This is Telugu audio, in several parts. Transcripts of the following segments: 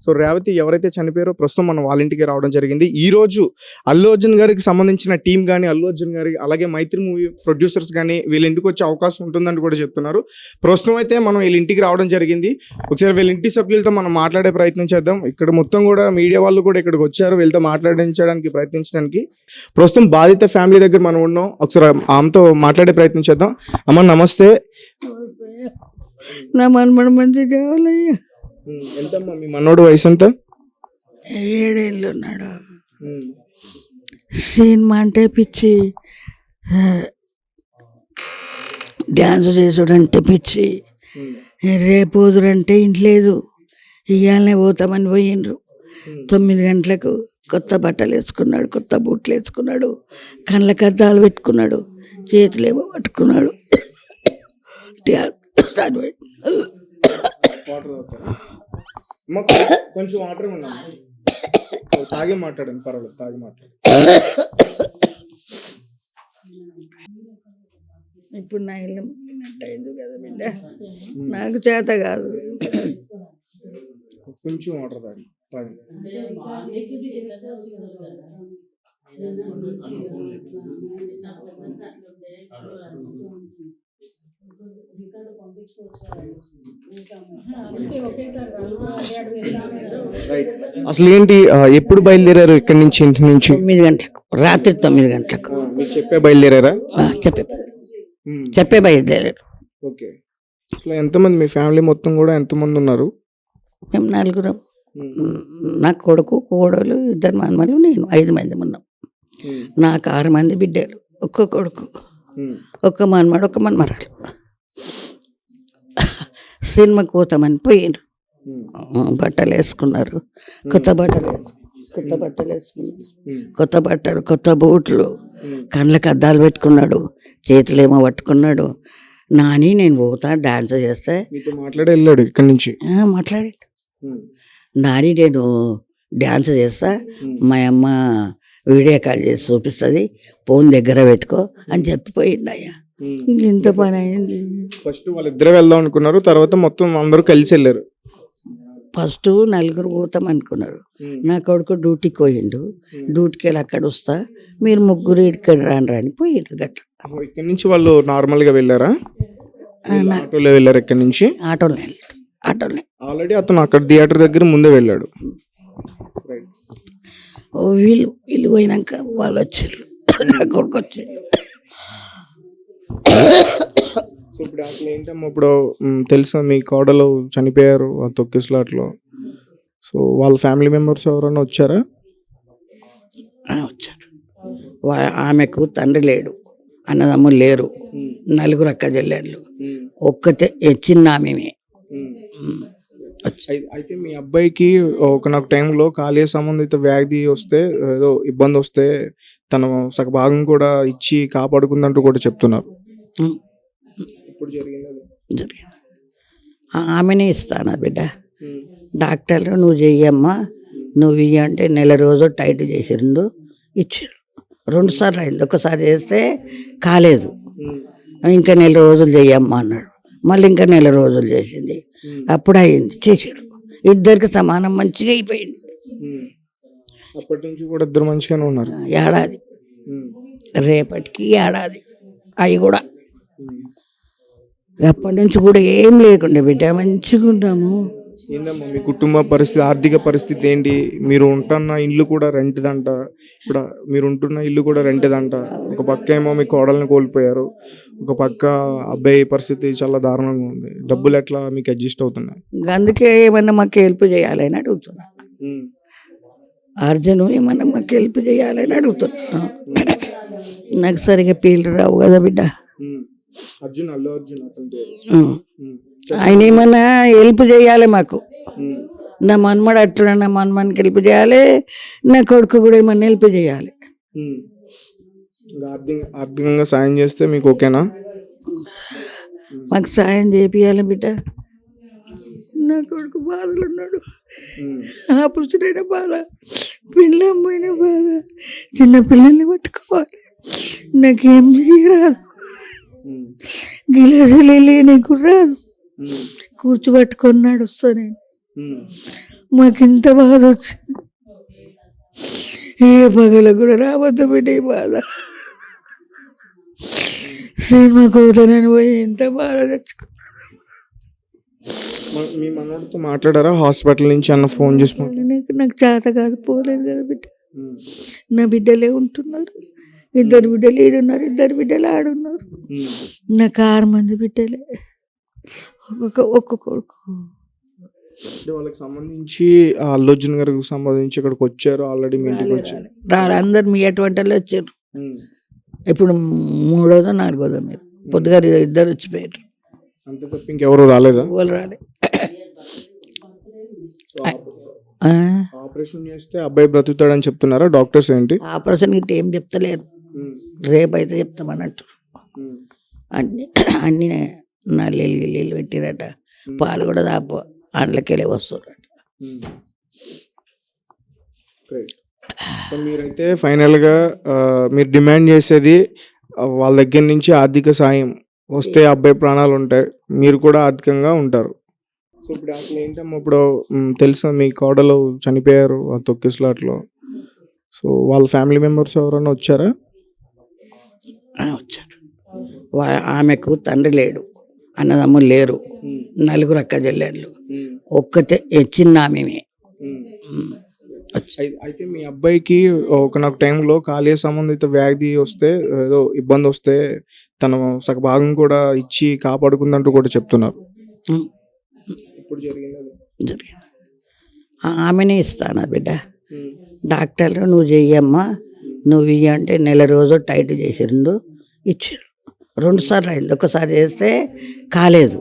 సో రేవతి ఎవరైతే చనిపోయారో ప్రస్తుతం మనం వాళ్ళ ఇంటికి రావడం జరిగింది. ఈ రోజు అల్లు అర్జున్ గారికి సంబంధించిన టీం కానీ, అల్లు అర్జున్ గారి అలాగే మైత్రి మూవీ ప్రొడ్యూసర్స్ కానీ వీళ్ళ ఇంటికి వచ్చే అవకాశం ఉంటుందని కూడా చెప్తున్నారు. ప్రస్తుతం అయితే మనం వీళ్ళ ఇంటికి రావడం జరిగింది. ఒకసారి వీళ్ళ ఇంటి సభ్యులతో మనం మాట్లాడే ప్రయత్నం చేద్దాం. ఇక్కడ మొత్తం కూడా మీడియా వాళ్ళు కూడా ఇక్కడికి వచ్చారు వీళ్ళతో మాట్లాడించడానికి ప్రయత్నించడానికి. ప్రస్తుతం బాధిత ఫ్యామిలీ దగ్గర మనం ఉన్నాం. ఒకసారి ఆమెతో మాట్లాడే ప్రయత్నం చేద్దాం. అమ్మ నమస్తే. నా మనమడు మంచిగా కావాలయ్యా. ఎంతమ్మా మీ మనోడు వయసు ఎంత? 7 ఏళ్ళు ఉన్నాడు. సినిమా అంటే పిచ్చి, డ్యాన్స్ చేసుడంటే పిచ్చి, రేపు వదురంటే ఇంట్లేదు. ఇవాళనే పోతామని పోయిండ్రు. 9 గంటలకు కొత్త బట్టలు వేసుకున్నాడు, కొత్త బూట్లు వేసుకున్నాడు, కళ్ళకి అద్దాలు పెట్టుకున్నాడు, చేతులేమో పట్టుకున్నాడు. కొంచెం వాటర్ తాగి మాట్లాడండి, పర్వాలేదు తాగి మాట్లాడు. ఇప్పుడు నా ఇల్లు ముగినట్టయింది కదా బిడ్డ, నాకు చేత కాదు. కొంచెం వాటర్ తాగి తాగి. అసలు ఏంటి, ఎప్పుడు బయలుదేరారు ఇక్కడి నుంచి, ఇంటి నుంచి? 9 గంటలకు, రాత్రి 9 గంటలకు. మీరు చెప్పే బయలుదేరారా? చెప్పే బయలుదేరారు. ఓకే. అసలు ఎంతమంది మీ ఫ్యామిలీ మొత్తం కూడా ఎంతమంది ఉన్నారు? మేము 4. నా కొడుకు, కోడలు, 2 మనమలు, నేను 5 మంది ఉన్నాం. నాకు 6 మంది బిడ్డలు, ఒక్క కొడుకు, ఒక్క మనమడు, ఒక్క మనమరాలు. సినిమాకి పోతామని పోయినారు. బట్టలు వేసుకున్నారు, కొత్త బట్టలు వేసుకున్నారు, కొత్త బట్టలు, కొత్త బూట్లు, కళ్ళకి అద్దాలు పెట్టుకున్నాడు, చేతులేమో పట్టుకున్నాడు. నాని నేను పోతా డాన్స్ చేస్తే మాట్లాడి వెళ్ళాడు ఇక్కడి నుంచి. మాట్లాడాడు. నాని నేను డాన్స్ చేస్తా, మా అమ్మ వీడియో కాల్ చేసి చూపిస్తుంది, ఫోన్ దగ్గర పెట్టుకో అని చెప్పిపోయిండు. అయ్యా ఇంత పని అయింది. ఫస్ట్ వాళ్ళిద్దరే వెళ్దాం అనుకున్నారు, తర్వాత మొత్తం అందరూ కలిసి వెళ్ళారు. ఫస్ట్ 4 పోతాం అనుకున్నారు. నా కొడుకు డ్యూటీకి పోయిండు. డ్యూటీకి వెళ్ళి అక్కడ వస్తా, మీరు 3 ఇక్కడ రాని పోయిండు. గట్ల ఇక్కడ నుంచి వాళ్ళు నార్మల్ గా వెళ్ళారా? ఆటోలో వెళ్ళారు ఇక్కడి నుంచి? ఆటోనే. ఆల్రెడీ అతను అక్కడ థియేటర్ దగ్గర ముందే వెళ్ళాడు. వీళ్ళు పోయినాక వాళ్ళు వచ్చారు, నా కొడుకు వచ్చారు. సో ఇప్పుడు అసలు ఏంటమ్మా, ఇప్పుడు తెలుసా మీ కోడలు చనిపోయారు ఆ తొక్కిసలాట్లో. సో వాళ్ళ ఫ్యామిలీ మెంబర్స్ ఎవరైనా వచ్చారా? వచ్చారు. ఆమెకు తండ్రి లేడు, అన్నదమ్ములు లేరు, 4 అక్క చెల్లెళ్ళు, ఒక్కతే చిన్న ఆమె. అయితే మీ అబ్బాయికి ఒకనొక టైంలో కాలేయ సంబంధిత వ్యాధి వస్తే, ఏదో ఇబ్బంది వస్తే తన సగ భాగం కూడా ఇచ్చి కాపాడుకుందంటూ కూడా చెప్తున్నారు. ఇప్పుడు జరిగింది ఆమెనే ఇస్తాను బిడ్డ. డాక్టర్లు నువ్వు చెయ్యమ్మా, నువ్వు ఇయ్య అంటే 1 రోజు టైట్ చేసిండు, ఇచ్చారు. 2 సార్లు అయింది. ఒకసారి చేస్తే కాలేదు, ఇంకా 1 రోజులు చెయ్యమ్మా అన్నాడు. మళ్ళీ ఇంకా 1 రోజులు చేసింది, అప్పుడు అయింది, చేశారు. ఇద్దరికి సమానం మంచిగా అయిపోయింది. అప్పటి నుంచి కూడా ఇద్దరు మంచిగానే ఉన్నారు. ఏడాది, రేపటికి ఏడాది. అవి కూడా ఎప్పటి నుంచి కూడా ఏం లేకుండా బిడ్డ మంచిగా ఉన్నాము. ఏందమ్మా మీ కుటుంబ పరిస్థితి, ఆర్థిక పరిస్థితి ఏంటి? మీరు ఉంటున్న ఇల్లు కూడా రెంట్దంట. ఇప్పుడు మీరు ఉంటున్న ఇల్లు కూడా రెంట్దంట. ఒక పక్క ఏమో మీ కోడల్ని కోల్పోయారు, ఒక పక్క అబ్బాయి పరిస్థితి చాలా దారుణంగా ఉంది. డబ్బులు ఎట్లా మీకు అడ్జస్ట్ అవుతున్నాయి? అందుకే ఏమన్నా మాకు హెల్ప్ చేయాలని అడుగుతున్నా. అర్జును ఏమన్నా మాకు హెల్ప్ చేయాలని అడుగుతున్నా. నాకు సరిగా పేర్లు రావు కదా బిడ్డ. అర్జున్, అల్లు అర్జున్ ఆయన ఏమన్నా హెల్ప్ చేయాలి మాకు. నా మనమడు అట్లా, నా మనమనికి హెల్ప్ చేయాలి, నా కొడుకు కూడా ఏమన్నా హెల్ప్ చేయాలి. ఆర్థికంగా సాయం చేస్తే మీకు ఓకేనా? మాకు సాయం చేపియాలి బిడ్డ. నా కొడుకు బాధలు ఉన్నాడు, ఆపరేషన్ బాధ, పిల్లమ్మైన బాధ, చిన్న పిల్లల్ని పట్టుకోవాలి. నాకేం చేయరాదు, గిలాసులు నీకు రాదు, కూర్చోబెట్టుకొని నడుస్తా నేను. మాకింత బాధ వచ్చింది. ఏ పగల కూడా రావద్దు బిడ్డ ఈ బాధ. సినిమా కూతురని పోయి ఇంత బాధ తెచ్చుకో. మీ మనోడితో మాట్లాడారా హాస్పిటల్ నుంచి అన్న ఫోన్ చేసి నాకు చేత కాదు, పోలేదు కదా బిడ్డ. నా బిడ్డలే ఉంటున్నారు, ఇద్దరు బిడ్డలు ఈడున్నారు, ఇద్దరు బిడ్డలు ఆడున్నారు. నాకు 6 మంది బిడ్డలే, ఒక్క కొడుకు. వాళ్ళకి సంబంధించి అల్లు అర్జున్ గారికి సంబంధించి ఇక్కడికి వచ్చారు ఆల్రెడీ, మీ ఇంటికి వచ్చారు. అందరు మీ అటువంటి వాళ్ళు వచ్చారు. ఇప్పుడు 3వ 4వ మీరు పొద్దుగారు ఇద్దరు వచ్చిపోయారు. అంతే తప్ప ఇంకెవరు రాలేదా? వాళ్ళు రాలే. ఆపరేషన్ చేస్తే అబ్బాయి బ్రతుకుతాడని చెప్తున్నారా డాక్టర్స్? ఏంటి ఆపరేషన్ గిట్ట ఏం చెప్తలేరు, రేపు అయితే చెప్తామన్నట్టు. అన్ని అన్ని నీళ్ళు పెట్టిరట, పాలు కూడా దాపో అండ్లకెళ్ళి వస్తున్నట్టు. సో మీరైతే ఫైనల్గా మీరు డిమాండ్ చేసేది వాళ్ళ దగ్గర నుంచి ఆర్థిక సాయం వస్తే అబ్బాయి ప్రాణాలు ఉంటాయి, మీరు కూడా ఆర్థికంగా ఉంటారు. సో ఇప్పుడు అసలు ఏంటమ్మా, ఇప్పుడు తెలుసా మీ కోడలు చనిపోయారు ఆ తొక్కిసలాట్లో. సో వాళ్ళ ఫ్యామిలీ మెంబర్స్ ఎవరైనా వచ్చారా? వచ్చారు. ఆమెకు తండ్రి లేడు, అన్నదమ్ములు లేరు, 4 అక్క చెల్లెళ్ళు, ఒక్కతే చిన్న ఆమె. అయితే మీ అబ్బాయికి ఒకనొక టైంలో కాలేయ సంబంధిత వ్యాధి వస్తే, ఏదో ఇబ్బంది వస్తే తన సగ భాగం కూడా ఇచ్చి కాపాడుకుందంటూ కూడా చెప్తున్నారు. ఇప్పుడు జరిగింది ఆమెనే ఇస్తాను బిడ్డ. డాక్టర్లు నువ్వు చెయ్యమ్మా, నువ్వు ఇయ్య అంటే నెల రోజులు టైట్ చేసిండు, ఇచ్చారు. 2 సార్లు అయింది, ఒకసారి చేస్తే కాలేదు,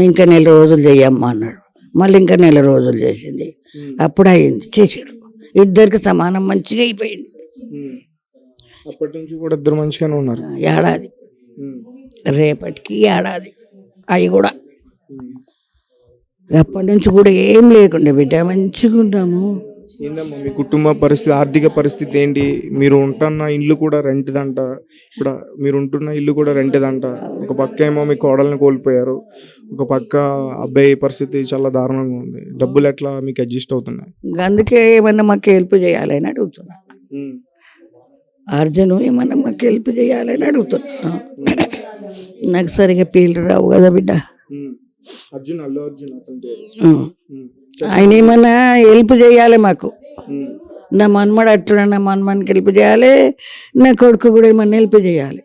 ఇంకా నెల రోజులు చెయ్యమ్మా అన్నాడు. మళ్ళీ ఇంకా నెల రోజులు చేసింది, అప్పుడు అయింది, చేసారు. ఇద్దరికి సమానం మంచిగా అయిపోయింది. అప్పటి నుంచి కూడా ఇద్దరు మంచిగానే ఉన్నారు. ఏడాది, రేపటికి ఏడాది అవి కూడా. అప్పటి నుంచి కూడా ఏం లేకుండా బిడ్డ మంచిగా ఉన్నాము. ఏందమ్మా మీ కుటుంబ పరిస్థితి, ఆర్థిక పరిస్థితి ఏంటి? మీరు ఉంటున్న ఇల్లు కూడా రెంట్దంట, ఇప్పుడు మీరు ఉంటున్న ఇల్లు కూడా రెంట్దంట. ఒక పక్క ఏమో మీ కోడల్ని కోల్పోయారు, ఒక పక్క అబ్బాయి పరిస్థితి చాలా దారుణంగా ఉంది. డబ్బులు ఎట్లా మీకు అడ్జస్ట్ అవుతున్నాయి? అందుకే ఏమన్నా మాకు హెల్ప్ చేయాలని అడుగుతున్నా. అర్జును ఏమన్నా మాకు హెల్ప్ చేయాలని అడుగుతున్నా. నాకు సరిగా పేర్లు రావు కదా బిడ్డ. అర్జున్, అల్లు అర్జున్ ఆయన ఏమన్నా హెల్ప్ చేయాలి మాకు. నా మనమడు అట్లా, నా మనమానికి హెల్ప్ చేయాలి, నా కొడుకు కూడా ఏమన్నా హెల్ప్ చేయాలి.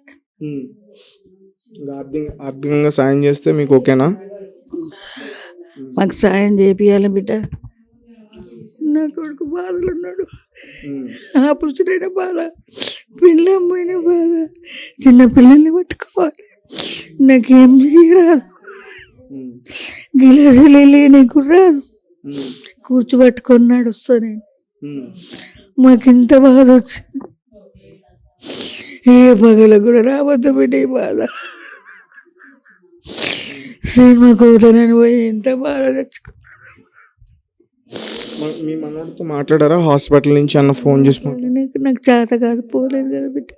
ఆర్థికంగా సాయం చేస్తే మీకు ఓకేనా? మాకు సాయం చేపియాలి బిడ్డ. నా కొడుకు బాధలు ఉన్నాడు, ఆపరేషన్ అయిన బాధ, పిల్లమ్మైన బాధ, చిన్న పిల్లల్ని పట్టుకోవాలి, నాకేం చేయరాదు, గిలాసులు నీకు రాదు, కూర్చోబెట్టుకొని నడుస్తా నేను. మాకింత బాధ వచ్చింది. ఏ పగల కూడా రావద్దు బిడ్డ ఈ బాధ. సినిమా కూతురని పోయి ఇంత బాధ తెచ్చుకో. మీ మనోడితో మాట్లాడారా హాస్పిటల్ నుంచి అన్న ఫోన్ చేసి? నాకు చేత కాదు, పోలేదు కదా బిడ్డ.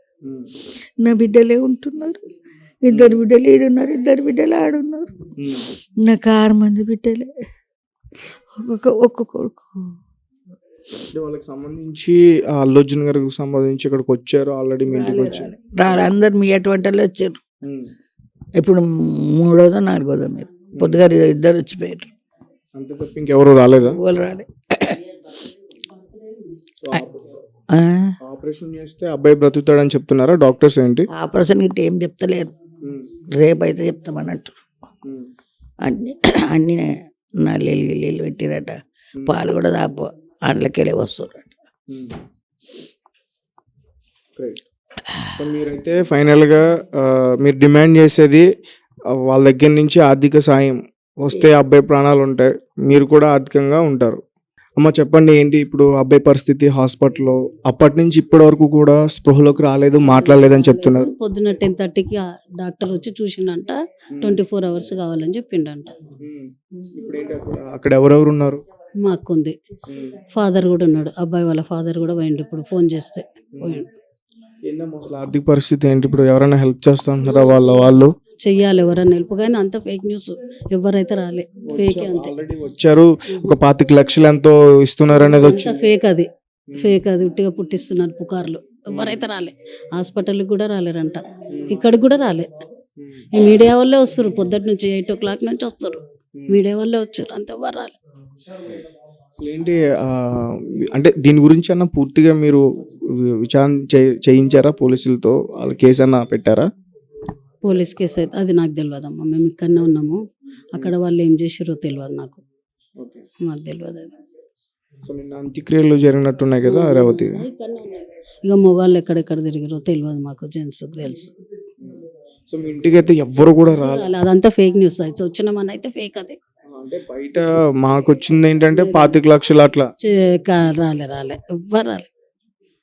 నా బిడ్డలే ఉంటున్నారు, ఇద్దరు బిడ్డలు ఈడున్నారు, ఇద్దరు బిడ్డలు ఆడున్నారు. నాకు 6 మంది బిడ్డలే, ఒక్క కొడుకు. వాళ్ళకి సంబంధించి అల్లు అర్జున్ గారికి సంబంధించి ఇక్కడికి వచ్చారు ఆల్రెడీ, మీ ఇంటికి వచ్చారు. అందరు మీ అటువంటి వాళ్ళు వచ్చారు. ఇప్పుడు 3వ 4వ మీరు పొద్దుగారు ఇద్దరు వచ్చిపోయారు. అంతే తప్ప ఇంకెవరు రాలేదా? వాళ్ళు రాలే. ఆపరేషన్ చేస్తే అబ్బాయి బ్రతుకుతాడని చెప్తున్నారా డాక్టర్స్? ఏంటి ఆపరేషన్ గిట్ట ఏం చెప్తలేరు, రేపు అయితే చెప్తామన్నట్టు. అన్ని అన్ని నీళ్ళు పెట్టిరట, పాలు కూడా దాపో అండ్లకెళ్ళి వస్తున్నట్టు. సో మీరైతే ఫైనల్గా మీరు డిమాండ్ చేసేది వాళ్ళ దగ్గర నుంచి ఆర్థిక సాయం వస్తే అబ్బాయి ప్రాణాలు ఉంటాయి, మీరు కూడా ఆర్థికంగా ఉంటారు. అమ్మ చెప్పండి, ఏంటి ఇప్పుడు అబ్బాయి పరిస్థితి హాస్పిటల్లో? అప్పటి నుంచి ఇప్పటి వరకు కూడా స్పృహలోకి రాలేదు, మాట్లాడలేదని చెప్తున్నారు. పొద్దున్న 10:30కి డాక్టర్ వచ్చి చూసిండంట, 24 hours కావాలని చెప్పిండంట. అక్కడ ఎవరెవరు ఉన్నారు? మా అక్క ఉంది, ఫాదర్ కూడా ఉన్నాడు, అబ్బాయి వాళ్ళ ఫాదర్ కూడా పోయిండు. ఇప్పుడు ఫోన్ చేస్తే పోయిండు. ఏందమ్మా అసలు ఆర్థిక పరిస్థితి ఏంటి? ఇప్పుడు ఎవరైనా హెల్ప్ చేస్తా అంటున్నారా వాళ్ళు? చెయ్యాలి ఎవరన్నా హెల్ప్, కానీ అంత ఫేక్ న్యూస్, ఎవరైతే రాలే, ఫేక్ అంతే, ఆల్రెడీ వచ్చారు, ఒక 25 లక్షలు ఎంతో ఇస్తున్నారు అనేది అంత వచ్చింది. ఫేక్ అది, ఫేక్ అది, ఉట్టిగా పుట్టిస్తున్నారు పుకార్లు, ఎవరైతే రాలే, హాస్పిటల్కి కూడా రాలేరంట, ఇక్కడికి కూడా రాలే. ఈ మీడియా వాళ్ళే వస్తారు, పొద్దుటి నుంచి 8 o'clock నుంచి వస్తారు, మీడియా వాళ్ళే వచ్చారు, అంత ఎవరు రాలే. అసలు ఏంటి అంటే దీని గురించి అన్న పూర్తిగా మీరు విచారణ చేయించారా పోలీసులతో, వాళ్ళ కేసు అన్న పెట్టారా? పోలీస్ కేసు అయితే అది నాకు తెలియదమ్మా, మేము ఇక్కడనే ఉన్నాము, అక్కడ వాళ్ళు ఏం చేసారో తెలియదు నాకు, మాకు తెలియదు అది. సో నిన్న అంత్యక్రియలు జరిగినట్టున్నాయి కదా రేవతి. ఇక్కడనే ఉన్నాయి. ఇక మొగాళ్ళు ఎక్కడెక్కడ తిరిగారో తెలియదు మాకు, జెంట్స్ తెలుసు. సో మీ ఇంటికి అయితే ఎవ్వరు కూడా రాలేదు. రాలే, అదంతా ఫేక్ న్యూస్, అయితే వచ్చినామని అయితే ఫేక్ అది. అంటే బయట మాకు వచ్చింది ఏంటంటే 25 లక్షలు అట్లా. రాలే రాలే, ఎవ్వరు రాలే.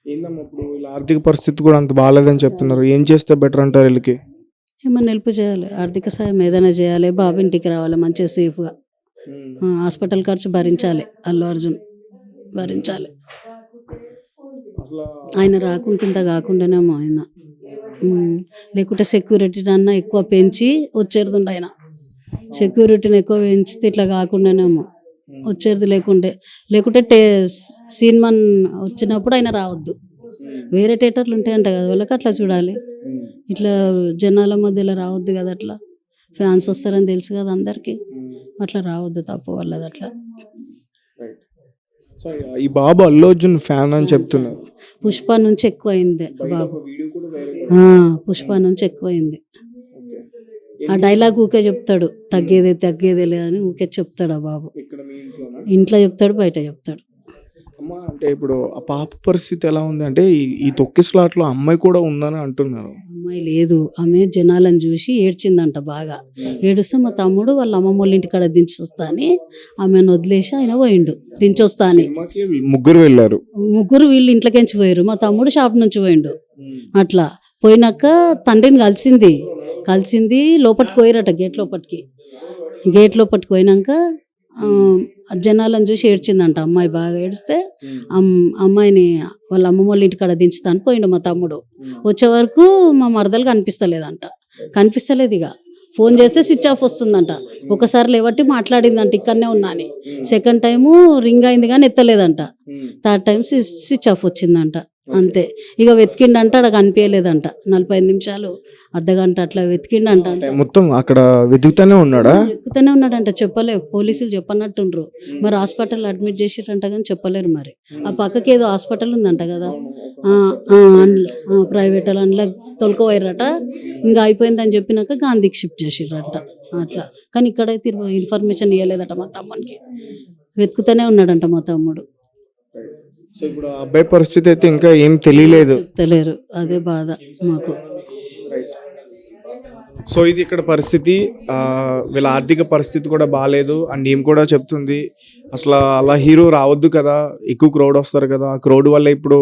ఏందమ్మా ఇప్పుడు వీళ్ళ ఆర్థిక పరిస్థితి కూడా అంత బాగాలేదని చెప్తున్నారు, ఏం చేస్తే బెటర్ అంటారు వీళ్ళకి? ఏమన్నా హెల్ప్ చేయాలి, ఆర్థిక సాయం ఏదైనా చేయాలి, బాబు ఇంటికి రావాలి మంచిగా సేఫ్గా, హాస్పిటల్ ఖర్చు భరించాలి, అల్లు అర్జున్ భరించాలి. అసలు ఆయన రాకుంటుందా కాకుండానేమో ఆయన, లేకుంటే సెక్యూరిటీ అన్న ఎక్కువ పెంచి వచ్చేది ఆయన, సెక్యూరిటీని ఎక్కువ పెంచితే ఇట్లా కాకుండానేమో వచ్చేది, లేకుంటే సినిమా వచ్చినప్పుడు ఆయన రావద్దు, వేరే థియేటర్లు ఉంటాయంట కదా వాళ్ళకి, అట్లా చూడాలి, ఇట్లా జనాల మధ్యలో రావద్దు కదా, అట్లా ఫ్యాన్స్ వస్తారని తెలుసు కదా అందరికీ, అట్లా రావద్దు, తప్పు వాళ్ళది అట్లా. సో ఈ బాబు అల్లు అర్జున్ ఫ్యాన్ అని చెప్తున్నారు. పుష్ప నుంచి ఎక్కువ అయింది బాబు, పుష్ప నుంచి ఎక్కువ అయింది. ఆ డైలాగ్ ఊకే చెప్తాడు, తగ్గేదే లేదని ఊకే చెప్తాడు ఆ బాబు, ఇంట్లో చెప్తాడు, బయట చెప్తాడు. అమ్మ అంటే ఇప్పుడు ఆ పాప పరిస్థితి ఎలా ఉంది అంటే ఈ తొక్కిసలాట్లో అమ్మాయి కూడా ఉందని అంటున్నారు. అమ్మాయి లేదు, ఆమె జనాలను చూసి ఏడ్చిందంట బాగా, ఏడుస్తే మా తమ్ముడు వాళ్ళ అమ్మమ్మ వాళ్ళ ఇంటికాడ దించొస్తా అని ఆమెను వదిలేసి ఆయన పోయిండు, దించొస్తా అని. ముగ్గురు వెళ్ళారు, ముగ్గురు వీళ్ళు ఇంట్లోకించి పోయారు, మా తమ్ముడు షాప్ నుంచి పోయిండు. అట్లా పోయినాక తండ్రిని కలిసింది లోపలికి పోయారట, గేట్ లోపలికి పోయినాక జనాలను చూసి ఏడ్చిందంట అమ్మాయి, బాగా ఏడిస్తే అమ్మాయిని వాళ్ళ అమ్మమ్మ వాళ్ళ ఇంటికాడ దించుతాను పోయిండు మా తమ్ముడు. వచ్చే వరకు మా మరదలు కనిపిస్తలేదు, ఇక ఫోన్ చేస్తే స్విచ్ ఆఫ్ వస్తుందంట, ఒకసారి లేవట్టి మాట్లాడిందంట ఇక్కడనే ఉన్నా అని, సెకండ్ టైము రింగ్ అయింది కానీ ఎత్తలేదంట, థర్డ్ టైం స్విచ్ ఆఫ్ వచ్చిందంట, అంతే. ఇక వెతికిండంట, అక్కడ కనిపించలేదంట, 45 నిమిషాలు అర్ధగంట అట్లా వెతికిండంట, మొత్తం అక్కడ వెతుకుతూనే ఉన్నాడంట, చెప్పలేవు పోలీసులు చెప్పనట్టుండ్రు. మరి హాస్పిటల్ అడ్మిట్ చేసిరంట కానీ చెప్పలేరు, మరి ఆ పక్కకి ఏదో హాస్పిటల్ ఉందంట కదా, ప్రైవేట్ అందులో తొలకపోయారట, ఇంకా అయిపోయిందని చెప్పినాక గాంధీకి షిఫ్ట్ చేసిర్రంట అట్లా. కానీ ఇక్కడైతే ఇన్ఫర్మేషన్ ఇవ్వలేదట మా తమ్మునికి, వెతుకుతూనే ఉన్నాడంట మా తమ్ముడు. సో ఇప్పుడు ఆ అబ్బాయి పరిస్థితి అయితే ఇంకా ఏం తెలియలేదు, చెప్తలేరు, అదే బాధ మాకు. సో ఇది ఇక్కడ పరిస్థితి, వీళ్ళ ఆర్థిక పరిస్థితి కూడా బాగాలేదు అండ్ ఏం కూడా చెప్తుంది. అసలు అలా హీరో రావద్దు కదా, ఎక్కువ క్రౌడ్ వస్తారు కదా, ఆ క్రౌడ్ వల్ల ఇప్పుడు